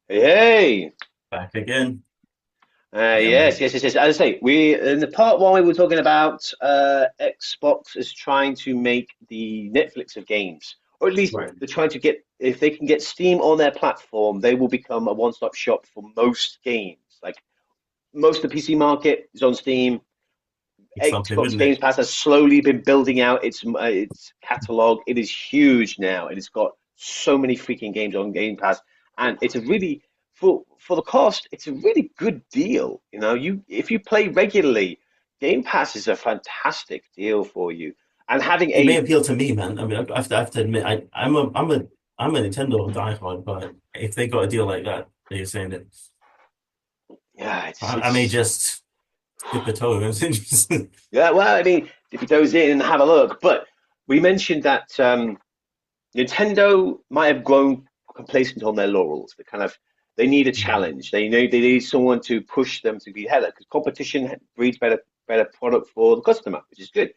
Hey, Back again. Yeah, yes, man. yes, yes, yes. As I say, we in the part one we were talking about Xbox is trying to make the Netflix of games, or at least Right. they're trying to get if they can get Steam on their platform, they will become a one-stop shop for most games. Like most of the PC market is on Steam. It's something, Xbox wouldn't Games it? Pass has slowly been building out its catalog. It is huge now, and it's got so many freaking games on Game Pass, and it's a really for the cost, it's a really good deal. You know, you if you play regularly, Game Pass is a fantastic deal for you. And having It may a appeal to me, man. I mean, I have to admit, I'm a Nintendo diehard, but if they got a deal like that, you're saying that yeah, I may just dip a toe. It's interesting. yeah. Well, I mean, if you goes in and have a look, but we mentioned that Nintendo might have grown complacent on their laurels. They need a challenge. They need someone to push them to be ahead because competition breeds better product for the customer, which is good.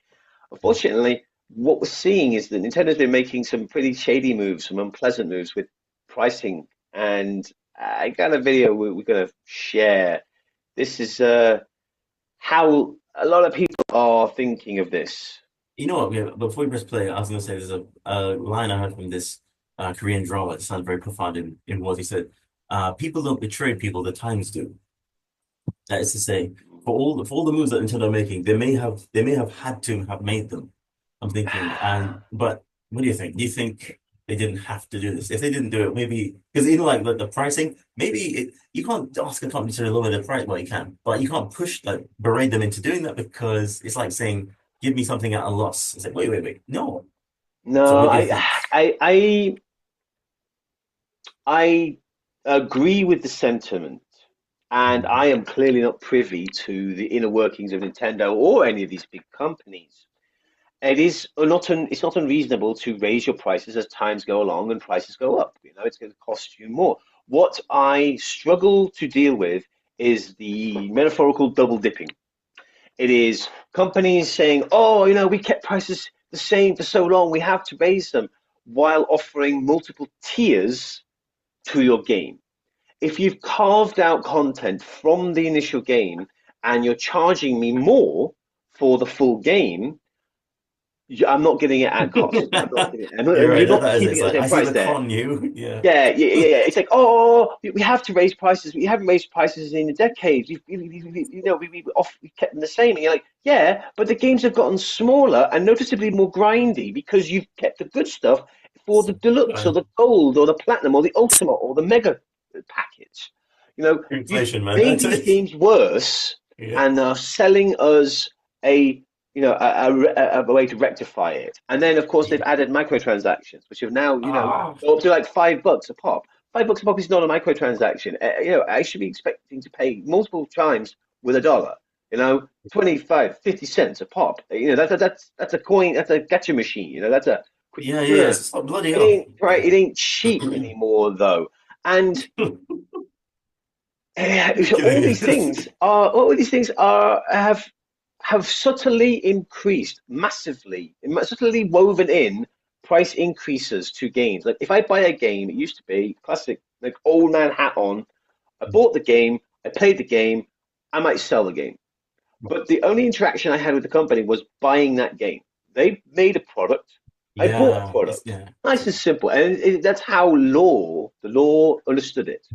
Unfortunately, what we're seeing is that Nintendo's been making some pretty shady moves, some unpleasant moves with pricing. And I got a video we're going to share. This is how a lot of people are thinking of this. You know what? Yeah, before we press play, I was gonna say there's a line I heard from this Korean drama that sounds very profound in what he said. People don't betray people, the times do. That is to say, for all the moves that Nintendo are making, they may have had to have made them. I'm thinking, but what do you think? Do you think they didn't have to do this? If they didn't do it, maybe because like the pricing, you can't ask a company to lower their price. Well, you can, but you can't push like berate them into doing that because it's like saying, "Give me something at a loss." It's like, wait, wait, wait, no. So No, what do you think? I, I, I agree with the sentiment, and I Mhm. am clearly not privy to the inner workings of Nintendo or any of these big companies. It's not unreasonable to raise your prices as times go along and prices go up. You know, it's going to cost you more. What I struggle to deal with is the metaphorical double dipping. It is companies saying, "Oh, you know, we kept prices the same for so long, we have to raise them," while offering multiple tiers to your game. If you've carved out content from the initial game and you're charging me more for the full game, I'm not getting it at cost. You're right. You're That, not that is it. keeping It's it at like the I same see price the there. con you. Yeah. Yeah, yeah, yeah, yeah. It's like, oh, we have to raise prices. We haven't raised prices in decades. We kept them the same. And you're like, yeah, but the games have gotten smaller and noticeably more grindy because you've kept the good stuff for the deluxe or Uh, the gold or the platinum or the ultimate or the mega package. You know, you've inflation, man. made That's these it. games worse Yeah. and are selling us a a way to rectify it. And then, of course, they've added microtransactions, which have now, Ah, go up to like $5 a pop. $5 a pop is not a microtransaction. I should be expecting to pay multiple times with a dollar. 25, 50 cents a pop. That's a coin. That's a gacha machine. That's a quick. yeah, yeah, yeah. It's like bloody It hell. ain't right. It ain't cheap anymore though. And so Killing me. all these things are have subtly increased massively, subtly woven in price increases to games. Like if I buy a game, it used to be classic, like old man hat on. I bought the game, I played the game, I might sell the game. But the only interaction I had with the company was buying that game. They made a product, I bought a Yeah, it's product. yeah. Nice and simple. And that's how the law understood it.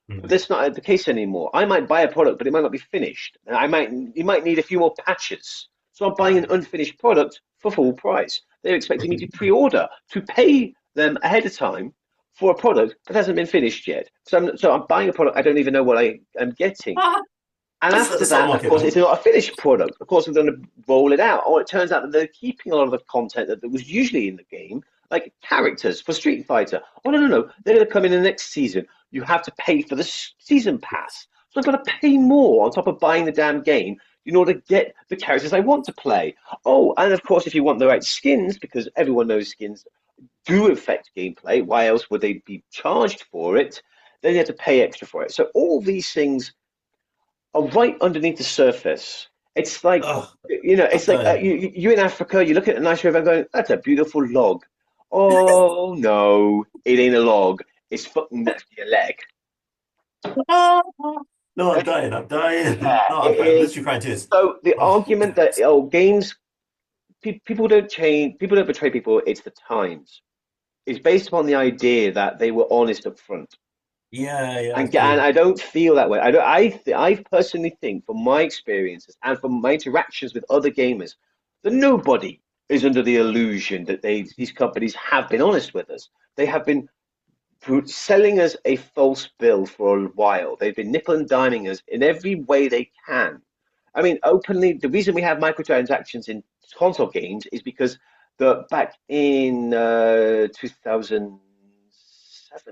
But Mhm. that's not the case anymore. I might buy a product, but it might not be finished. And you might need a few more patches. So I'm buying an unfinished product for full price. They're expecting me to pre-order, to pay them ahead of time for a product that hasn't been finished yet. So I'm buying a product I don't even know what I am getting. Ah, And that's the after stock that, of market, course, it's man. not a finished product. Of course, we're going to roll it out. Or it turns out that they're keeping a lot of the content that was usually in the game, like characters for Street Fighter. Oh, no, no, no. They're going to come in the next season. You have to pay for the season pass. So I've got to pay more on top of buying the damn game in order to get the characters I want to play. Oh, and of course, if you want the right skins, because everyone knows skins do affect gameplay, why else would they be charged for it? Then you have to pay extra for it. So all these things are right underneath the surface. It's like, Oh, it's like uh, you in Africa, you look at a nice river and going, that's a beautiful log. Oh no, it ain't a log. It's fucking next to your leg. No, I'm dying. I'm dying. Yeah, No, it I'm is. literally crying tears. So the Oh, argument damn that it. games people don't change, people don't betray people. It's the times. It's based upon the idea that they were honest up front. Yeah, yeah, that's And true. I don't feel that way. I don't. I personally think, from my experiences and from my interactions with other gamers, that nobody is under the illusion that these companies have been honest with us. They have been selling us a false bill for a while. They've been nickel and diming us in every way they can. I mean, openly, the reason we have microtransactions in console games is because the back in 2007,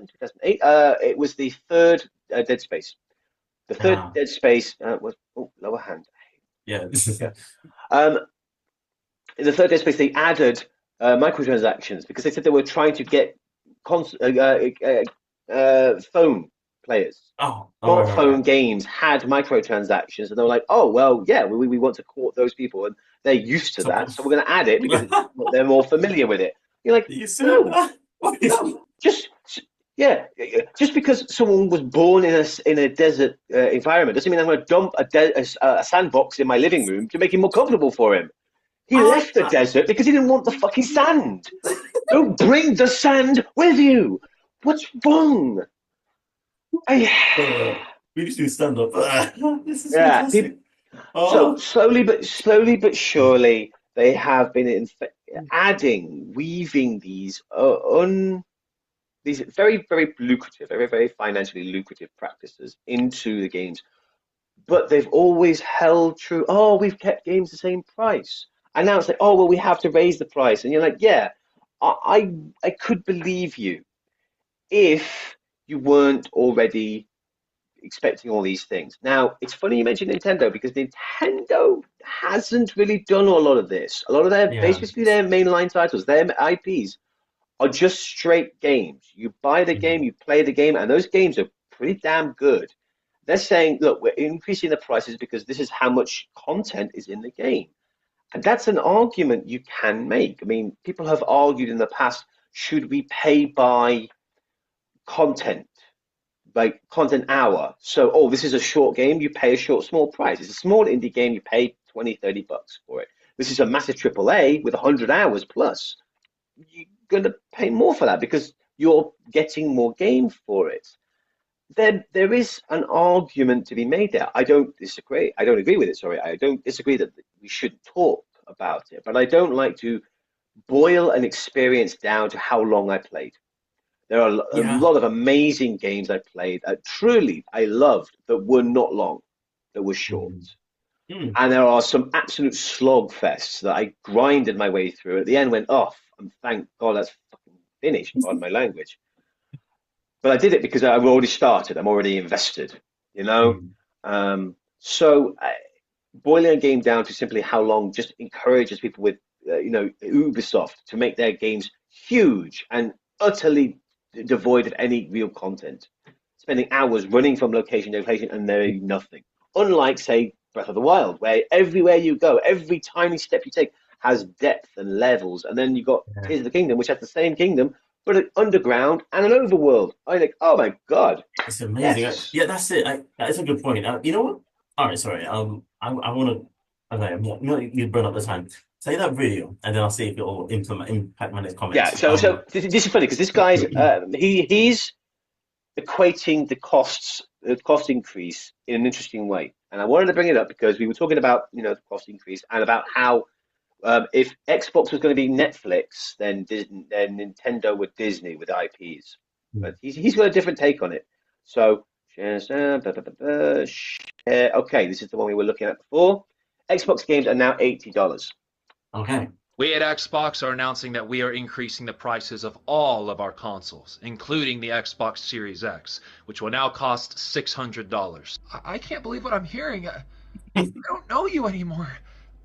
2008, it was the third Dead Space. The third Ah, Dead Space was lower hand. yeah. Um, in the third Dead Space, they added microtransactions because they said they were trying to get phone players. Oh, right, right, right. Smartphone games had microtransactions, and they were like, "Oh, well, yeah, we want to court those people, and they're used to So, that, so we're going to add it because they're more familiar with it." You're like, you see? no, What is no, just yeah, just because someone was born in a desert environment doesn't mean I'm going to dump a sandbox in my living room to make it more comfortable for him. He I, left the desert because he didn't want the fucking sand. Don't bring the sand with you. What's wrong? I, uh, we need to stand up. This is yeah, fantastic. so Oh, slowly but surely, they have been adding, weaving these very lucrative, very financially lucrative practices into the games. But they've always held true. Oh, we've kept games the same price, and now it's like, oh well, we have to raise the price, and you're like, yeah, I could believe you if you weren't already expecting all these things. Now, it's funny you mentioned Nintendo because Nintendo hasn't really done a lot of this. A lot of their yeah. basically their mainline titles, their IPs are just straight games. You buy the game, Mhm. you play the game, and those games are pretty damn good. They're saying, look, we're increasing the prices because this is how much content is in the game. And that's an argument you can make. I mean, people have argued in the past, should we pay by content? Like content hour. So, oh, this is a short game, you pay a small price. It's a small indie game, you pay 20, $30 for it. This is a massive AAA with 100 hours plus. You're going to pay more for that because you're getting more game for it. There is an argument to be made there. I don't disagree. I don't agree with it. Sorry, I don't disagree that we should talk about it, but I don't like to boil an experience down to how long I played. There are a Yeah. lot of amazing games I played that truly I loved that were not long, that were short. Mm. Mm. And there are some absolute slog fests that I grinded my way through. At the end, went off, and thank God that's fucking finished. Pardon my language. But I did it because I've already started. I'm already invested. You know. Mm. So boiling a game down to simply how long just encourages people with Ubisoft to make their games huge and utterly devoid of any real content, spending hours running from location to location and there is nothing. Unlike, say, Breath of the Wild, where everywhere you go, every tiny step you take has depth and levels, and then you've got Yeah. Tears of the Kingdom, which has the same kingdom but an underground and an overworld. I think, oh my god, It's amazing. yes. Yeah, that's it. That's a good point. You know what? All right, sorry. I want to. Okay, you brought up the time. Say that video, and then I'll see if it will impact my next Yeah, comments. so this is funny because this guy's he's equating the cost increase in an interesting way, and I wanted to bring it up because we were talking about the cost increase and about how if Xbox was going to be Netflix, then Nintendo with Disney with IPs, but he's got a different take on it. So share, okay, this is the one we were looking at before. Xbox games are now $80. Okay. We at Xbox are announcing that we are increasing the prices of all of our consoles, including the Xbox Series X, which will now cost $600. I can't believe what I'm hearing. I don't know you anymore.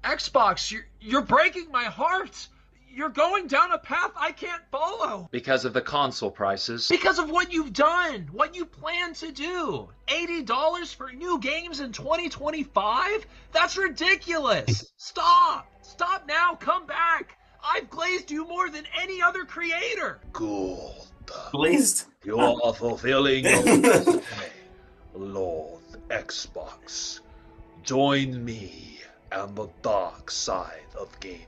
Xbox, you're breaking my heart. You're going down a path I can't follow. Because of the console prices. Because of what you've done, what you plan to do. $80 for new games in 2025? That's ridiculous. Stop. Stop now. Come back. I've glazed you more than any other creator. Gold. Pleased. You are fulfilling your destiny. Lord Xbox, join me on the dark side of gaming.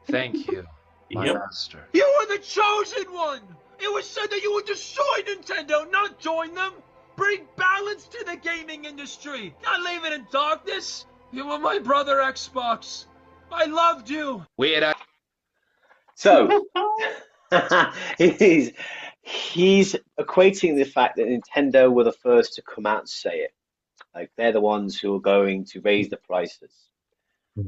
Thank you, my Yep. master. You are the chosen one! It was said that you would destroy Nintendo, not join them! Bring balance to the gaming industry, not leave it in darkness! You were my brother, Xbox. I loved you! So he's he's equating the fact that Nintendo were the first to come out and say it. Like they're the ones who are going to raise the prices.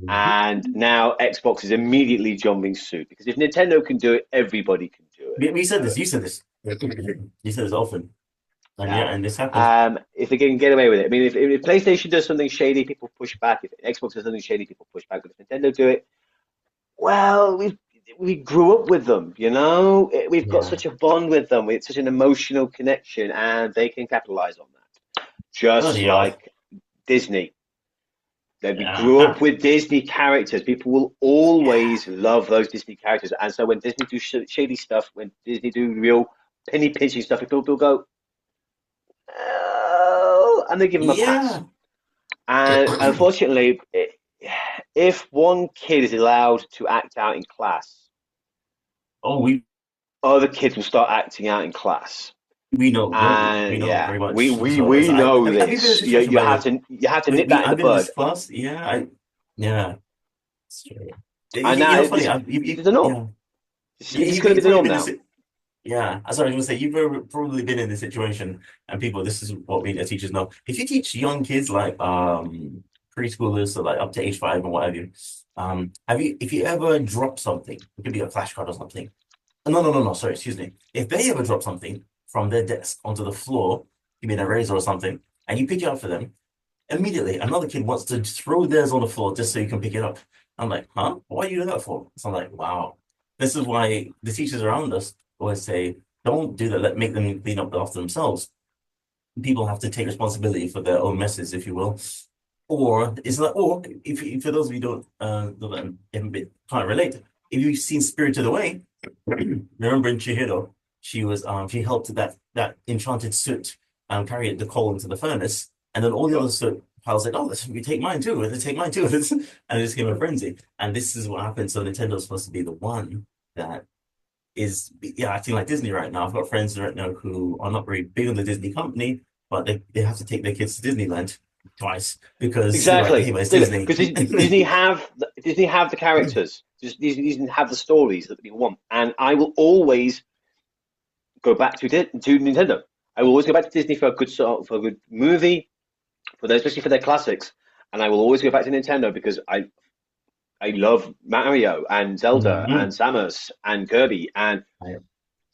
And now Xbox is immediately jumping suit because if Nintendo can do it, everybody can do it. We said this. You said this. You said this often. And yeah, Yeah. and this happened. If they can get away with it. I mean, if PlayStation does something shady, people push back. If Xbox does something shady, people push back. But if Nintendo do it, well, we grew up with them, you know? We've got Yeah. such a bond with them. It's such an emotional connection, and they can capitalize on that. Just Bloody hell. like Disney. That we grew Yeah. up with Disney characters. People will always love those Disney characters. And so when Disney do shady stuff, when Disney do real penny pinching stuff, people will go, oh, and they give them a pass. Yeah. And unfortunately, if one kid is allowed to act out in class, Oh, we other kids will start acting out in class. know. Yeah, we And know yeah, very we much. we So we know have you been in a this. You situation you where have to nip that in the I've been in bud. this class? Yeah, yeah. It's true. And You know, now it's funny. it's the norm. Yeah, It's going to you've be the probably norm been in now. this. Yeah, I'm sorry, I was going to say probably been in this situation, and people, this is what we as teachers know. If you teach young kids like preschoolers, so like up to age 5 and what have you, have you if you ever drop something, it could be a flashcard or something. No, sorry, excuse me. If they ever drop something from their desk onto the floor, give me an eraser or something, and you pick it up for them, immediately another kid wants to throw theirs on the floor just so you can pick it up. I'm like, huh? What are you doing that for? So I'm like, wow. This is why the teachers around us always say, don't do that. Let make them clean up after themselves. People have to take responsibility for their own messes, if you will. Or it's like, or if for those of you who can't relate, if you've seen Spirited Away, remember in Chihiro, she helped that enchanted suit carry the coal into the furnace, and then all the other soot piles said, "Oh, we take mine too, and they take mine too," and it just became a frenzy. And this is what happened. So Nintendo's supposed to be the one that is, yeah, acting like Disney right now. I've got friends right now who are not very big on the Disney company, but they have to take their kids to Disneyland twice because they're like, hey, Exactly. but it's Disney. Because Disney have the characters. Disney have the stories that people want, and I will always go back to Nintendo. I will always go back to Disney for a good movie, especially for their classics, and I will always go back to Nintendo because I love Mario and Zelda and Mhm. Samus and Kirby, and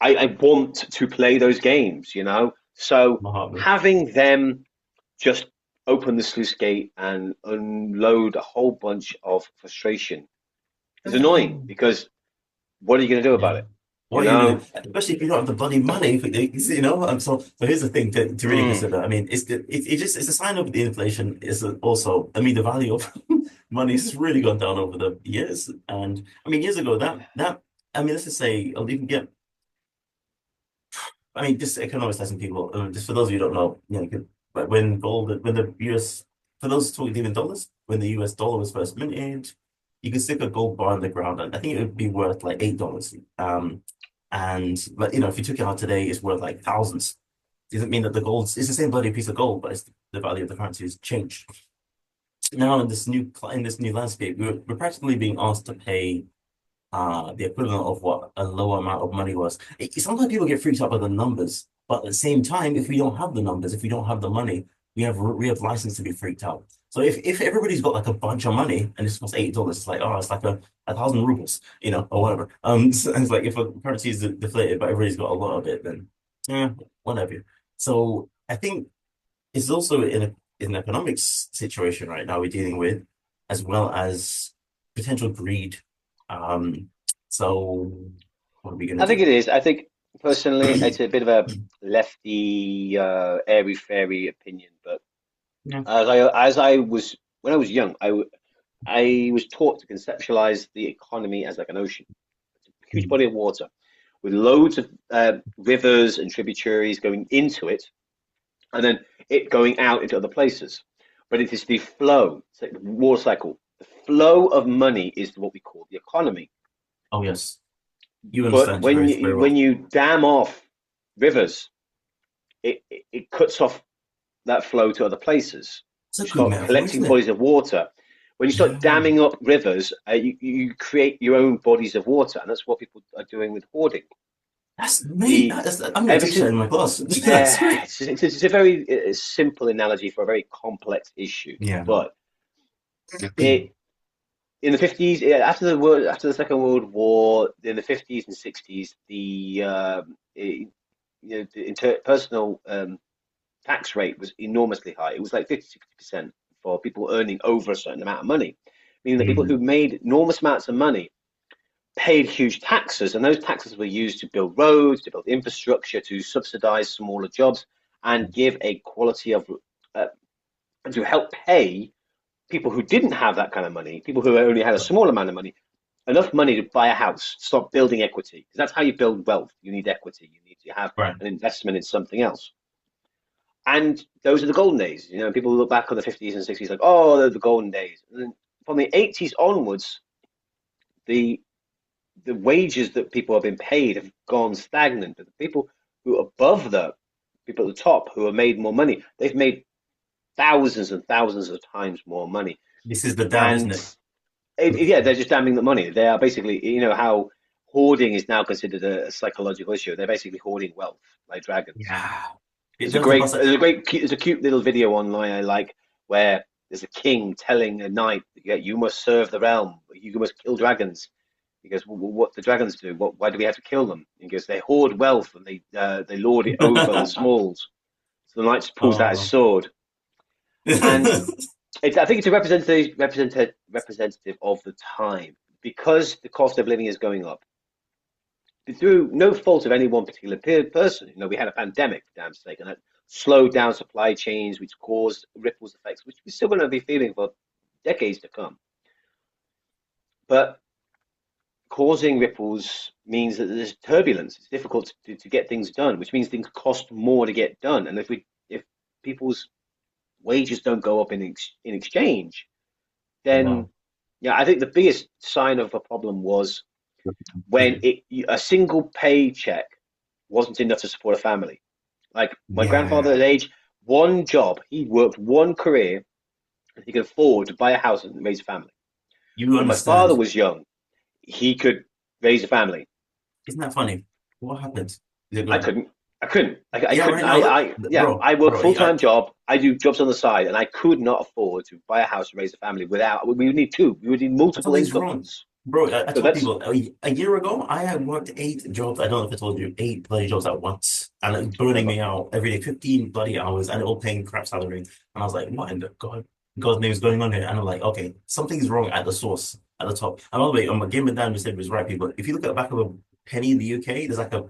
I- I want to play those games, you know. So Mahatma. having them just open the sluice gate and unload a whole bunch of frustration is annoying because what are you going to do Yeah. about it? You What are you gonna know? do? Especially if you don't have the bloody money, you know. So here's the thing to really Mm. consider. I mean, it's a sign of the inflation. Is also, I mean, the value of money has really gone down over the years. And I mean, years ago, that I mean, let's just say, I'll even get. I mean, just economics lesson people. Just for those of you who don't know, but when the US, for those talking even dollars, when the US dollar was first minted, you could stick a gold bar in the ground, and I think it would be worth like $8. And but if you took it out today, it's worth like thousands. Doesn't mean that the gold it's the same bloody piece of gold, but the value of the currency has changed. Now in this new landscape, we're practically being asked to pay the equivalent of what a lower amount of money was. Sometimes people get freaked out by the numbers, but at the same time, if we don't have the numbers, if we don't have the money, we have license to be freaked out. So if everybody's got like a bunch of money and it's costs $8, it's like, oh, it's like a thousand rubles, or whatever. So it's like if a currency is deflated, but everybody's got a lot of it, then yeah, whatever. So I think it's also in an economics situation right now we're dealing with, as well as potential greed. Um, so what are we gonna I think do? it is. I think personally, it's a bit of a lefty, airy fairy opinion, but Yeah. as I was when I was young, I was taught to conceptualize the economy as like an ocean. It's a huge Mm. body of water with loads of rivers and tributaries going into it, and then it going out into other places. But it is the flow, it's like the water cycle. The flow of money is what we call the economy. Oh yes, you But understand very very when well. you dam off rivers, it cuts off that flow to other places. It's a You good start metaphor, collecting isn't it? bodies of water. When you start Yeah. damming up rivers, you create your own bodies of water, and that's what people are doing with hoarding. That's mate. The That's, I'm going to ever teach that since in my class. That's great. it's a very simple analogy for a very complex issue, Yeah. but it in the 50s, after the Second World War, in the 50s and 60s, the personal tax rate was enormously high. It was like 50-60% for people earning over a certain amount of money, meaning that people who Mm. made enormous amounts of money paid huge taxes, and those taxes were used to build roads, to build infrastructure, to subsidize smaller jobs, and give a quality of uh, and to help pay people who didn't have that kind of money, people who only had a small amount of money, enough money to buy a house, start building equity. Because that's how you build wealth. You need equity. You need to have Right. an investment in something else. And those are the golden days. You know, people look back on the 50s and 60s like, oh, they're the golden days. And then from the 80s onwards, the the wages that people have been paid have gone stagnant. But the people who are above the people at the top who have made more money, they've made thousands and thousands of times more money. This is the dam, isn't And it? yeah, they're just damning the money. They are basically, you know, how hoarding is now considered a psychological issue. They're basically hoarding wealth like dragons. Yeah. It does the bus. There's a cute little video online I like where there's a king telling a knight, yeah, you must serve the realm, you must kill dragons. He goes, well, what the dragons do? Why do we have to kill them? He goes, they hoard wealth and they lord it over the smalls. So the knight pulls out his Oh. sword, and I think it's a representative of the time because the cost of living is going up through no fault of any one particular person. You know, we had a pandemic, for damn sake, and that slowed down supply chains, which caused ripples effects, which we're still going to be feeling for decades to come. But causing ripples means that there's turbulence. It's difficult to get things done, which means things cost more to get done. And if people's wages don't go up in exchange, then No. yeah, I think the biggest sign of a problem was when a single paycheck wasn't enough to support a family. Like my grandfather's Yeah. age, one job, he worked one career, and he could afford to buy a house and raise a family. You When my father understand. was young, he could raise a family. Isn't that funny? What happened? Is it I gone? couldn't. I couldn't. I Yeah, couldn't. right now, look, Yeah, bro, I work bro. full time job. I do jobs on the side, and I could not afford to buy a house and raise a family without. We would need two. We would need multiple Something's wrong. incomes. Bro, I So told that's people a year ago, I had worked 8 jobs. I don't know if I told you, 8 bloody jobs at once. And it was burning clever. me out every day, 15 bloody hours, and all paying crap salary. And I was like, what in the God's name is going on here? And I'm like, okay, something's wrong at the source, at the top. And by the way, my game and Dan just said was right, people. If you look at the back of a penny in the UK, there's like a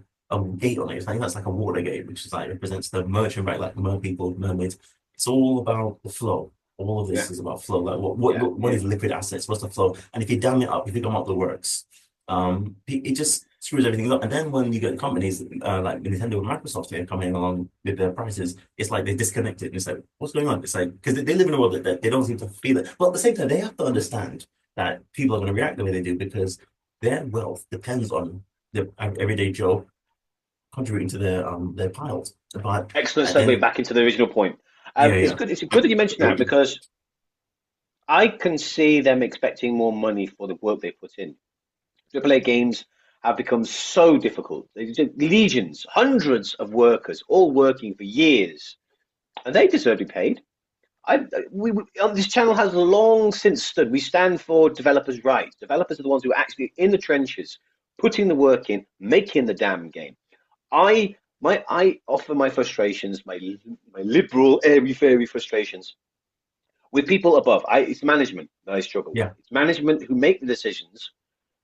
gate on it. I think that's like a water gate, which is like represents the merchant, right? Like mer people, mermaids. It's all about the flow. All of this Yeah, is about flow. Like yeah, what yeah, is liquid assets? What's the flow? And if you dam it up, if you come up the works, it just screws everything up. And then when you get companies like Nintendo and Microsoft here coming along with their prices, it's like they disconnect it. And it's like, what's going on? It's like because they live in a world that they don't seem to feel it. But at the same time, they have to understand that people are going to react the way they do because their wealth depends on the everyday Joe contributing to their piles. But excellent at the segue end, back into the original point. yeah, It's yeah, good. It's good that you mentioned that because I can see them expecting more money for the work they put in. AAA games have become so difficult. Legions, hundreds of workers, all working for years, and they deserve to be paid. This channel has long since stood. We stand for developers' rights. Developers are the ones who are actually in the trenches, putting the work in, making the damn game. I offer my frustrations, my liberal airy fairy frustrations with people above. It's management that I struggle with. yeah. It's management who make the decisions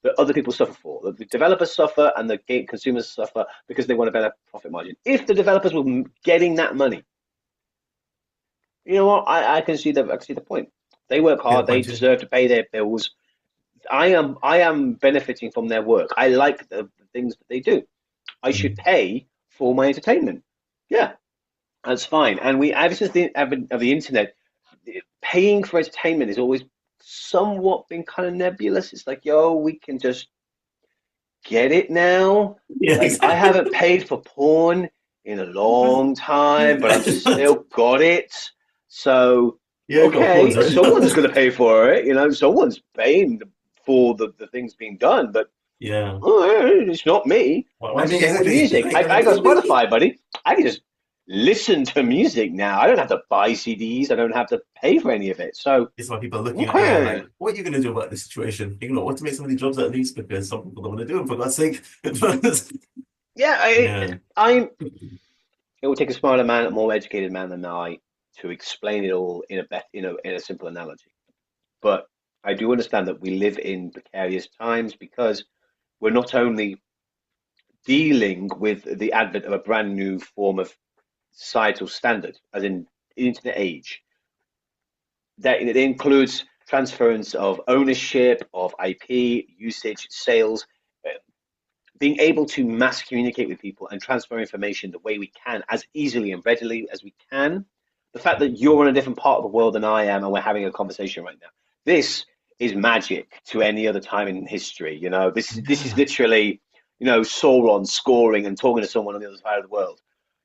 that other people suffer for. The developers suffer and the game consumers suffer because they want a better profit margin. If the developers were getting that money, you know what? I can see the point. They work See the hard. They point too. deserve to pay their bills. I am benefiting from their work. I like the things that they do. I should Mm. pay for my entertainment. Yeah, That's fine. And we, ever since the advent of the internet, paying for entertainment has always somewhat been kind of nebulous. It's like, yo, we can just get it now. Yeah, Like, I exactly. haven't paid for porn in a long time, but I've still got it. So, Yeah, I got pawns okay, right someone's now. going to pay for it. Someone's paying for the things being done, but Yeah. it's not me. Why I'm me same with exactly? music. Ain't I gonna got be me. Spotify, buddy. I can just listen to music now. I don't have to buy CDs. I don't have to pay for any of it. So, It's why people are looking at AI okay. like, what are you gonna do about this situation? You know, what to make some of these jobs at least because some people don't want to do them for God's sake. Yeah, Yeah. it would take a smarter man, a more educated man than I to explain it all in a simple analogy. But I do understand that we live in precarious times because we're not only dealing with the advent of a brand new form of societal standard, as in internet age, that it includes transference of ownership of IP, usage, sales, uh, being able to mass communicate with people and transfer information the way we can as easily and readily as we can. The fact that you're in a different part of the world than I am and we're having a conversation right now. This is magic to any other time in history. This is Yeah. literally, Sauron scoring and talking to someone on the other side of the world.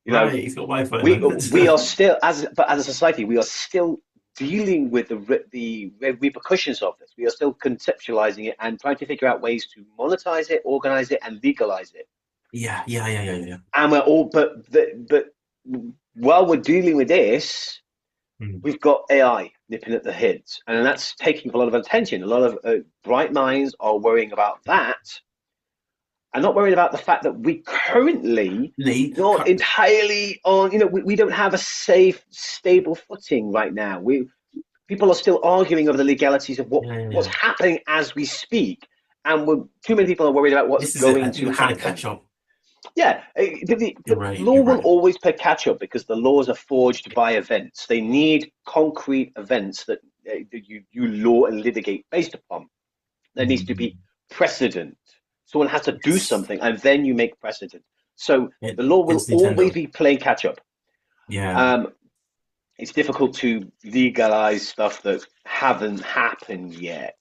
You know, Right. He's got Wi-Fi, we man. are still as a society we are still dealing with the repercussions of this. We are still conceptualizing it and trying to figure out ways to monetize it, organize it, and legalize it. Yeah, yeah, yeah, yeah, yeah. And we're all but while we're dealing with this, Hmm. we've got AI nipping at the heads, and that's taking a lot of attention. A lot of bright minds are worrying about that, and not worried about the fact that we currently Lee, not entirely on, we don't have a safe, stable footing right now. People are still arguing over the legalities of yeah, yeah, what's yeah. happening as we speak, and too many people are worried about what's This is it. I going think to we're trying to catch happen. up. Yeah, the You're right. law You're will right. always play catch up because the laws are forged by events. They need concrete events that you law and litigate based upon. There needs to be Mhm. precedent. Someone has to do It's something, and then you make precedent. So it, the law will it's always Nintendo. be playing catch up. Yeah. Um, it's difficult to legalize stuff that haven't happened yet,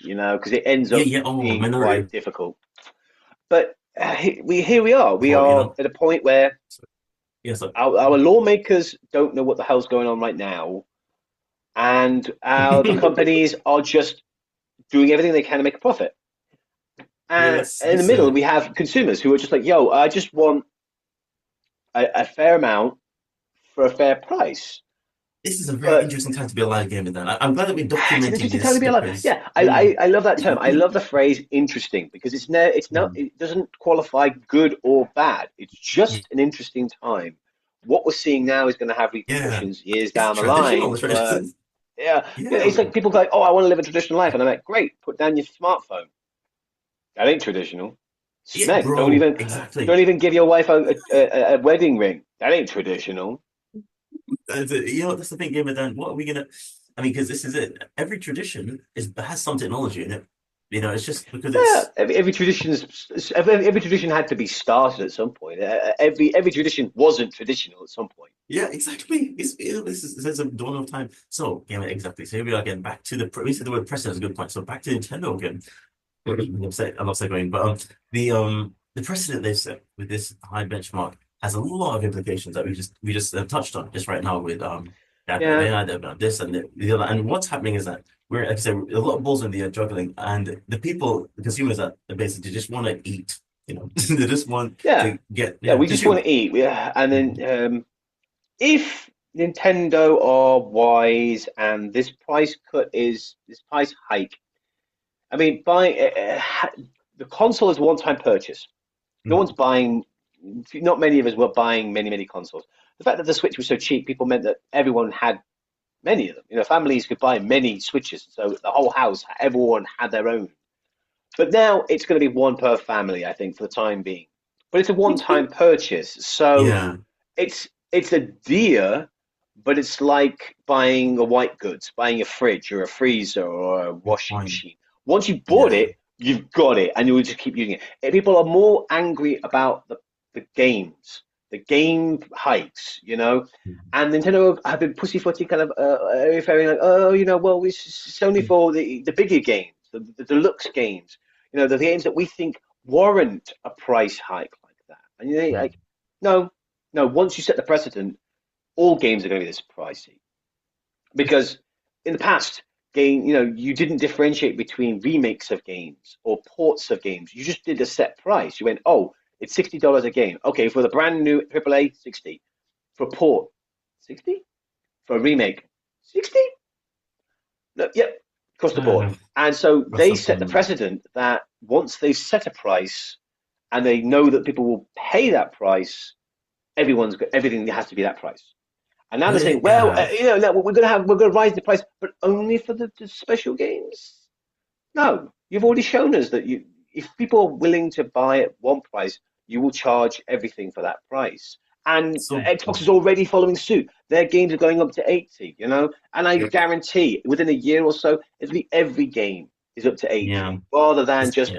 because it ends Yeah, up yeah. Oh, being quite Minority difficult. But here we are. We Report, are at a point where So, yeah, so our lawmakers don't know what the hell's going on right now, and the companies are just doing everything they can to make a profit. yeah, And this in the this middle, we have consumers who are just like, "Yo, I just want a fair amount for a fair price." this is a very But interesting time to be alive gaming. Then I'm glad that we're it's an documenting interesting time this to be alive. because Yeah, I love that term. I love the phrase "interesting" because mm, it doesn't qualify good or bad. It's yeah, just an interesting time. What we're seeing now is going to have yeah, repercussions years it's down the traditional. line. It's But traditional. yeah, Yeah, it's like people go, "Oh, I want to live a traditional life," and I'm like, "Great, put down your smartphone. That ain't traditional. yeah, Smeg, bro, exactly. don't even give your wife a wedding ring. That ain't traditional." You know, that's the thing, gamer. Then what are we gonna? I mean, because this is it. Every tradition has some technology in it. You know, it's just because Yeah, it's every tradition had to be started at some point. Every tradition wasn't traditional at some point. yeah, exactly. This is a dawn of time. So, gamer, exactly. So here we are again. Back to we said the word precedent is a good point. So back to Nintendo again. I'm upset going, but the precedent they've set with this high benchmark has a lot of implications that we just touched on just right now with the advent of Yeah, AI, the advent of this and the other. And what's happening is that we're, like I said, a lot of balls in the air juggling, and the people, the consumers that basically just want to eat. You know, they just want yeah, to get yeah. We just want consume. to eat. And then Mhm. if Nintendo are wise and this price hike, I mean, the console is a one-time purchase. No one's Mhm. buying. Not many of us were buying many consoles. The fact that the Switch was so cheap, people meant that everyone had many of them. Families could buy many Switches, so the whole house, everyone had their own. But now it's going to be one per family, I think, for the time being. But it's a one-time purchase, so Yeah, it's a dear, but it's like buying a white goods, buying a fridge or a freezer or a good washing point. machine. Once you bought Yeah, it, you've got it, and you'll just keep using it. People are more angry about the games, the game hikes, and Nintendo have been pussyfooting kind of referring like, oh, well, it's only for the bigger games, the deluxe games, the games that we think warrant a price hike like that. And you think like, no, no, once you set the precedent, all games are going to be this pricey. Because in the past, you didn't differentiate between remakes of games or ports of games. You just did a set price. You went, oh, it's $60 a game. Okay, for the brand new AAA, 60. For a port, 60. For a remake, 60. No, yep, across the board. And so they set the precedent that once they set a price and they know that people will pay that price, everything has to be that price. And now they're saying, well, no, we're going to raise the price, but only for the special games. No, you've already shown us that if people are willing to buy at one price, you will charge everything for that price. And Xbox is already following suit. Their games are going up to 80, and I guarantee within a year or so, every game is up to 80, rather than just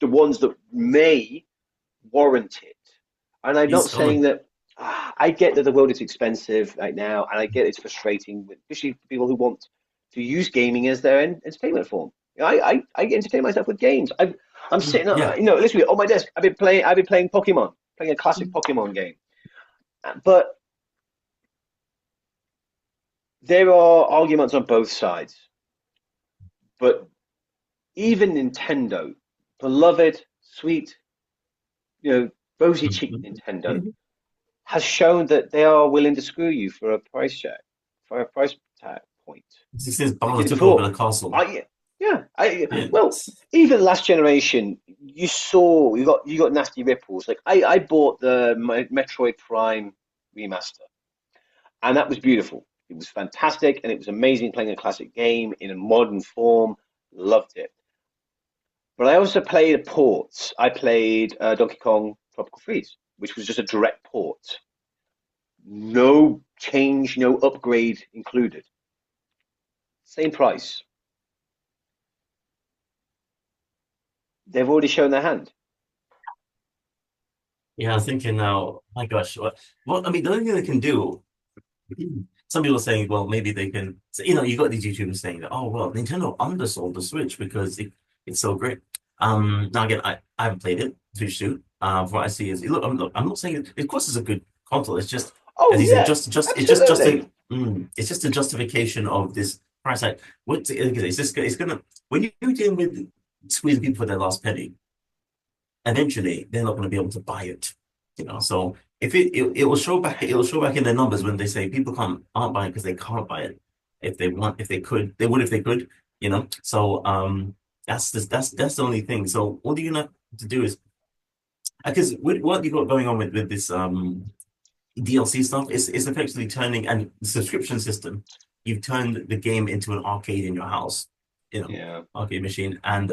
the ones that may warrant it. And I'm not saying that. I get that the world is expensive right now, and I get it's frustrating, especially for people who want to use gaming as their entertainment form. I entertain myself with games. I'm sitting, literally on my desk. I've been playing Pokemon, playing a classic Pokemon game. But there are arguments on both sides. But even Nintendo, beloved, sweet, rosy-cheeked Nintendo, has shown that they are willing to screw you for a price check, for a price tag point. This is Bowser took over the castle. Well, even last generation, you got nasty ripples. Like I bought the Metroid Prime remaster, and that was beautiful. It was fantastic, and it was amazing playing a classic game in a modern form. Loved it. But I also played ports. I played Donkey Kong Tropical Freeze, which was just a direct port. No change, no upgrade included. Same price. They've already shown their hand. Yeah, I'm thinking now, my gosh, I mean, the only thing they can do, some people are saying, well, maybe they can, you got these YouTubers saying that, oh, well, Nintendo undersold the Switch because it's so great. Now again, I haven't played it, Switch 2. From what I see is, look, I'm not saying of course it's a good console. It's just, it's just a justification of this price. Like, it's gonna when you're dealing with squeezing people for their last penny, eventually they're not going to be able to buy it. So if it will show back in their numbers when they say people aren't buying because they can't buy it. If they could, they would if they could. So that's the only thing. So all you're gonna have to do is, because what you got going on with this DLC stuff is effectively turning, and the subscription system, you've turned the game into an arcade in your house, arcade machine, and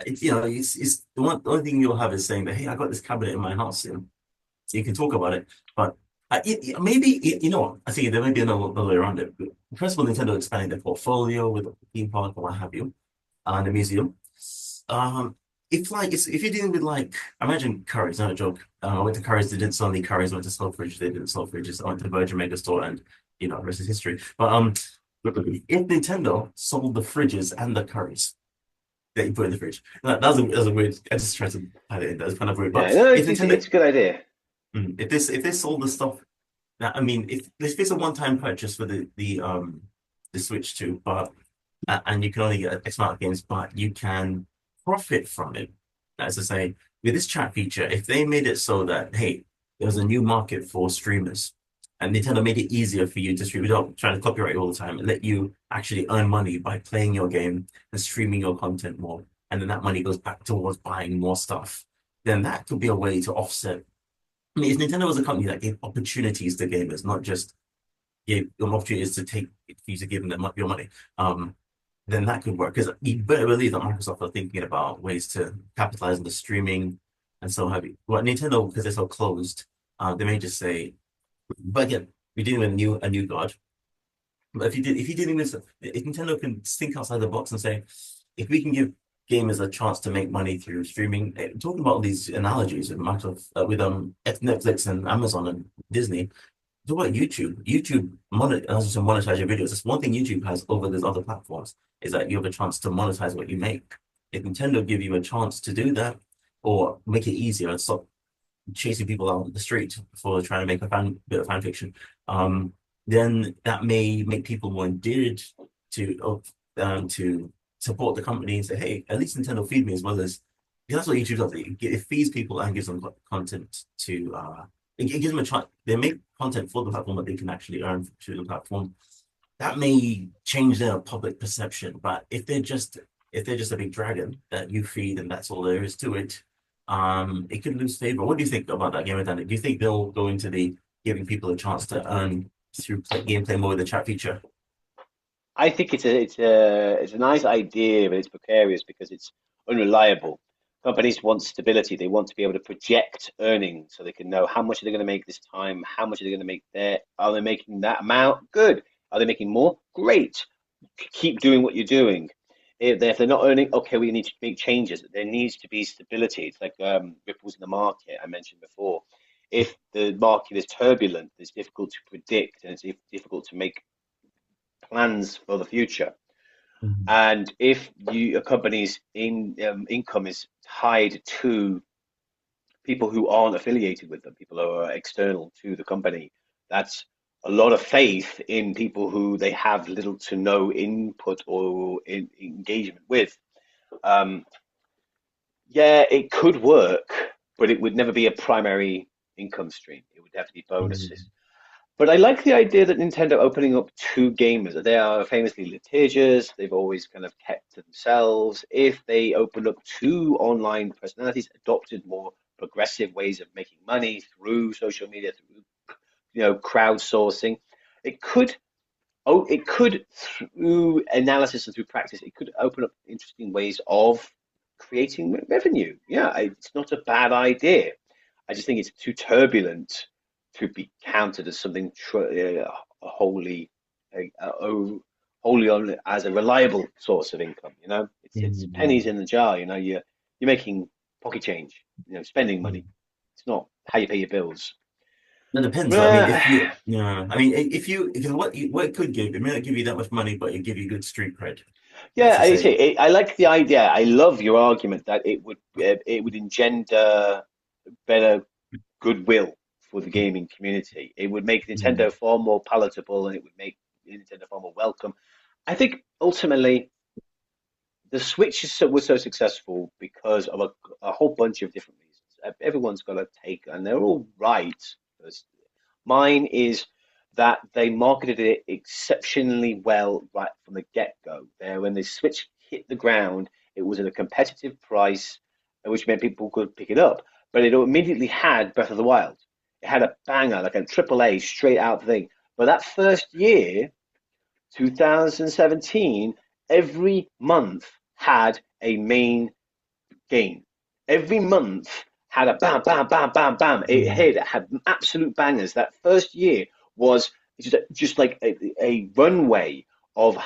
it's the only thing you'll have is saying that, hey, I got this cabinet in my house, so you can talk about it, but maybe I think there may be another way around it. First of all, Nintendo expanding their portfolio with the theme park or what have you, and the museum. If you're dealing with, like, imagine Curry's, not a joke. I went to Curry's, they didn't sell any Curry's. I went to Selfridge, they didn't sell fridges. I went to Virgin Megastore, and the rest is history. But if Nintendo sold the fridges and the Curry's that you put in the fridge, that was a weird. I just tried to add it in. That's kind of weird. But it's a good idea. If they sold the stuff, I mean, if it's a one-time purchase for the Switch 2, but and you can only get X amount of games, but you can profit from it. As I say, with this chat feature, if they made it so that, hey, there's a new market for streamers, and Nintendo made it easier for you to stream without trying to copyright all the time, and let you actually earn money by playing your game and streaming your content more, and then that money goes back towards buying more stuff, then that could be a way to offset. I mean, if Nintendo was a company that gave opportunities to gamers, not just gave them opportunities for you to give them your money, then that could work. Because you better believe that Microsoft are thinking about ways to capitalize on the streaming and so have you. Well, Nintendo, because they're so closed, they may just say, but again, we're dealing with a new god. But if Nintendo can think outside the box and say, if we can give gamers a chance to make money through streaming. Talking about these analogies with Microsoft, with Netflix and Amazon and Disney. Talk about YouTube. As you monetize your videos. That's one thing YouTube has over those other platforms is that you have a chance to monetize what you make. If Nintendo give you a chance to do that or make it easier and stop chasing people out on the street for trying to make a bit of fan fiction, then that may make people more endeared to support the company and say, hey, at least Nintendo feed me as well as because that's what YouTube does. It feeds people and gives them content to it gives them a chance. They make content for the platform that they can actually earn through the platform. That may change their public perception, but if they're just a big dragon that you feed and that's all there is to it, it could lose favor. What do you think about that game mechanic? Do you think they'll go into the giving people a chance to earn through gameplay more with the chat feature? I think it's a nice idea, but it's precarious because it's unreliable. Companies want stability. They want to be able to project earnings so they can know how much are they going to make this time, how much are they going to make there. Are they making that amount? Good. Are they making more? Great. Keep doing what you're doing. If they're not earning, okay, we need to make changes. There needs to be stability. It's like ripples in the market I mentioned before. If the market is turbulent, it's difficult to predict and it's difficult to make plans for the future. Mhm. And if a company's income is tied to people who aren't affiliated with them, people who are external to the company, that's a lot of faith in people who they have little to no input or engagement with. Um, yeah, it could work, but it would never be a primary income stream. It would have to be bonuses. Mhm. But I like the idea that Nintendo opening up to gamers. They are famously litigious. They've always kind of kept to themselves. If they opened up to online personalities, adopted more progressive ways of making money through social media, through crowdsourcing, it could it could through analysis and through practice, it could open up interesting ways of creating revenue. Yeah, it's not a bad idea. I just think it's too turbulent to be counted as something wholly, wholly on as a reliable source of income. It's pennies Mhm. in the jar. You're making pocket change. Spending money. Mhm. It's not how you pay your bills. It depends. I mean, Uh, if you, yeah, I mean, if you, because what it could give, it may not give you that much money, but it give you good street cred. That's Yeah, to I say say, I like the idea. I love your argument that it would engender better goodwill for the gaming community. It would make Nintendo mm, far more palatable, and it would make Nintendo far more welcome. I think ultimately the Switch was so successful because of a whole bunch of different reasons. Everyone's got a take, and they're all right. Mine is that they marketed it exceptionally well right from the get-go. There, when the Switch hit the ground, it was at a competitive price, which meant people could pick it up. But it immediately had Breath of the Wild. It had a banger, like a triple A straight out thing. But that first year, 2017, every month had a main game. Every month had a bam, bam, bam, bam, bam. mm, It had absolute bangers. That first year was just like a runway of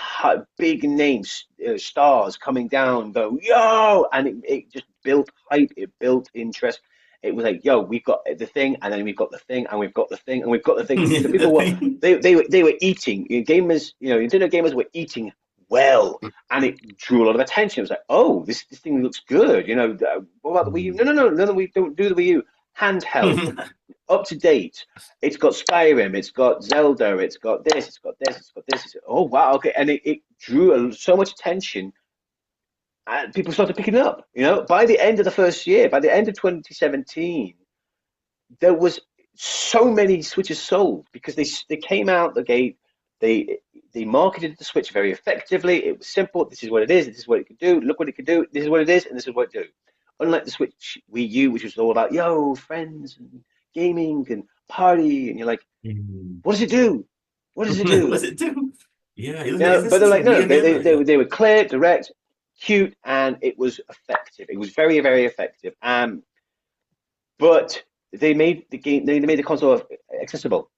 big names, stars coming down, go, yo! And it just built hype, it built interest. It was like, yo, we've got the thing, and then we've got the thing, and we've got the thing, and we've got the thing. So the people were thing. they were eating. Gamers, Nintendo gamers were eating well, and it drew a lot of attention. It was like, oh, this thing looks good. What about the Wii U? No, Mm. no, no, no, no, we don't do the Wii U. Handheld, up to date. It's got Skyrim, it's got Zelda, it's got this, it's got this, it's got this. Oh wow, okay, and it drew so much attention, and people started picking it up. By the end of the first year, by the end of 2017, there was so many Switches sold because they came out the gate. They they marketed the Switch very effectively. It was simple. This is what it is. This is what it can do. Look what it can do. This is what it is, and this is what it do. Unlike the Switch Wii U, which was all about friends and gaming and party, and you're like, Mm. what does it do? What does it do? What's it do? Yeah, But they're this is a like, no, video they, game. they, they, they were clear, direct, cute, and it was effective. It was very, very effective. But they made the game, they made the console accessible.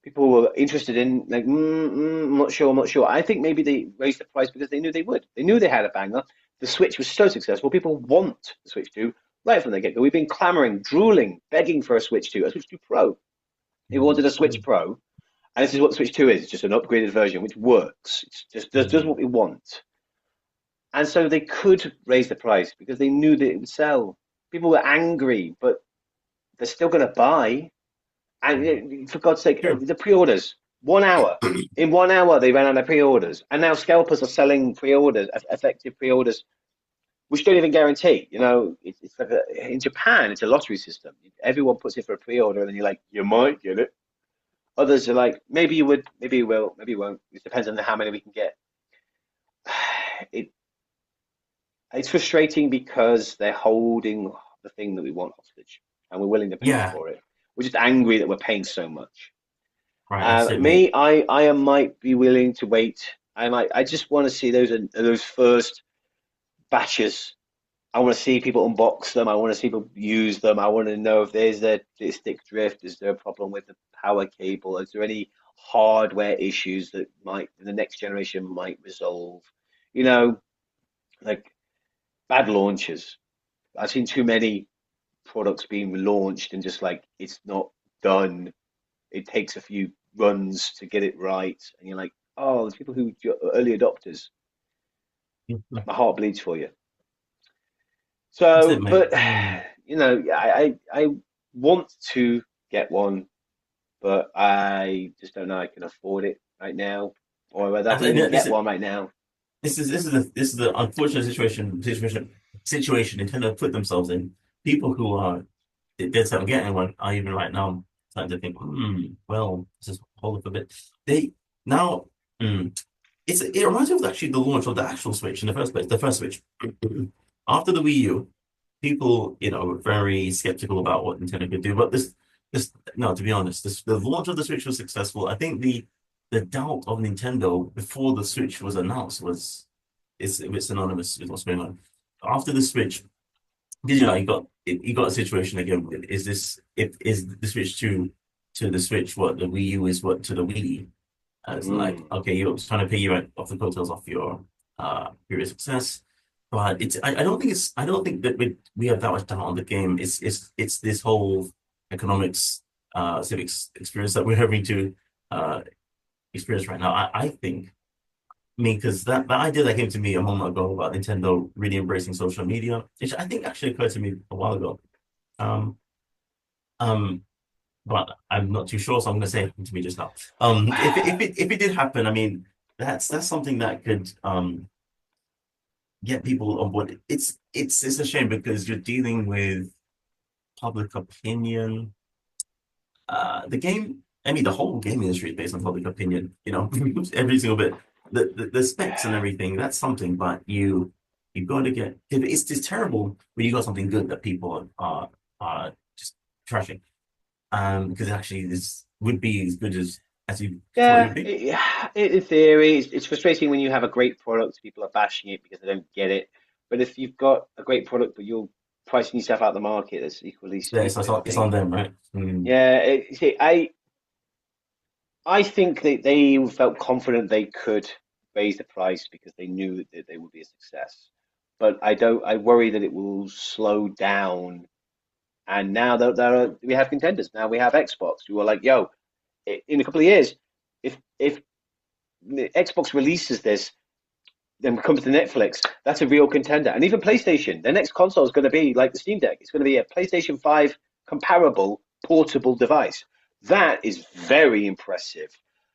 People were interested in like, I'm not sure, I'm not sure. I think maybe they raised the price because they knew they would. They knew they had a banger. the Switch was so successful, people want the Switch 2 right from the get-go. We've been clamoring, drooling, begging for a Switch 2, a Switch 2 Pro. People wanted a Switch Pro, and this is what the Switch 2 is. It's just an upgraded version, which works. It just does what we want. And so they could raise the price because they knew that it would sell. People were angry, but they're still going to buy. And for God's sake, Sure. the pre-orders, 1 hour. In 1 hour, they ran out of pre-orders. And now scalpers are selling pre-orders, effective pre-orders, which don't even guarantee. You know, it's like in Japan, it's a lottery system. Everyone puts in for a pre-order, and then you're like, you might get it. Others are like, maybe you would, maybe you will, maybe you won't. It depends on how many we can get. It's frustrating because they're holding the thing that we want hostage, and we're willing to pay Yeah, for it. We're just angry that we're paying so much. right. That's it, mate. Me, I might be willing to wait. I just want to see those first batches. I want to see people unbox them. I want to see people use them. I want to know if there's a stick drift. Is there a problem with the power cable? Is there any hardware issues that the next generation might resolve? You know, like bad launches. I've seen too many products being launched and just like it's not done. It takes a few runs to get it right, and you're like, oh, there's people who early adopters. My heart bleeds for you. That's So, it, mate. but you know, I want to get one, but I just don't know I can afford it right now, or whether I I can think even this get one right now. this is the unfortunate situation Nintendo put themselves in. People who are dead set on getting one are even right now starting to think, well, this is hold up a bit. They now, it reminds me of actually the launch of the actual Switch in the first place, the first Switch. After the Wii U, people, were very skeptical about what Nintendo could do. But no, to be honest, the launch of the Switch was successful. I think the doubt of Nintendo before the Switch was announced is a bit synonymous with what's going on. After the Switch, because you got a situation again. Is the Switch to the Switch what the Wii U is what to the Wii? It's like, Mm. okay, you're trying to pay you off the coattails of your previous success. But I don't think that we have that much talent on the game. It's this whole economics civics experience that we're having to experience right now. I think, because that idea that came to me a moment ago about Nintendo really embracing social media, which I think actually occurred to me a while ago. Um, um, but I'm not too sure, so I'm going to say it happened to me just now. If it did happen, I mean, that's something that could get people on board. It's a shame because you're dealing with public opinion. The game, I mean, the whole game industry is based on public opinion. Every single bit. The specs and everything, that's something, but you got to get. It's terrible when you got something good that people are just trashing. Because actually this would be as good as you thought it Yeah, would be. in theory, it's frustrating when you have a great product, people are bashing it because they don't get it. But if you've got a great product, but you're pricing yourself out the market, that's equally Yeah, it's, stupid, I it's on think. them, right? Mm. Yeah, see, I think that they felt confident they could raise the price because they knew that they would be a success. But I worry that it will slow down. And now that we have contenders. Now we have Xbox who are like, yo, in a couple of years, if Xbox releases this, then comes to Netflix, that's a real contender. And even PlayStation, their next console is going to be like the Steam Deck. It's going to be a PlayStation 5 comparable portable device. That is very impressive.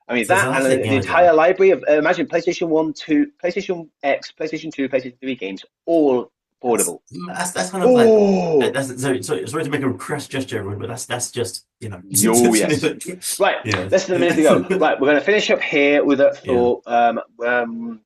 I mean, So that and that's it, the games entire are. library of, imagine PlayStation 1, 2, PlayStation X, PlayStation 2, PlayStation 3 games, all That's portable. that's kind of like Oh, that's sorry to make a crass gesture, everyone, but that's just yo, yes. Right, yeah. less than a minute to go. Right, we're going to finish up here with that Yeah. thought.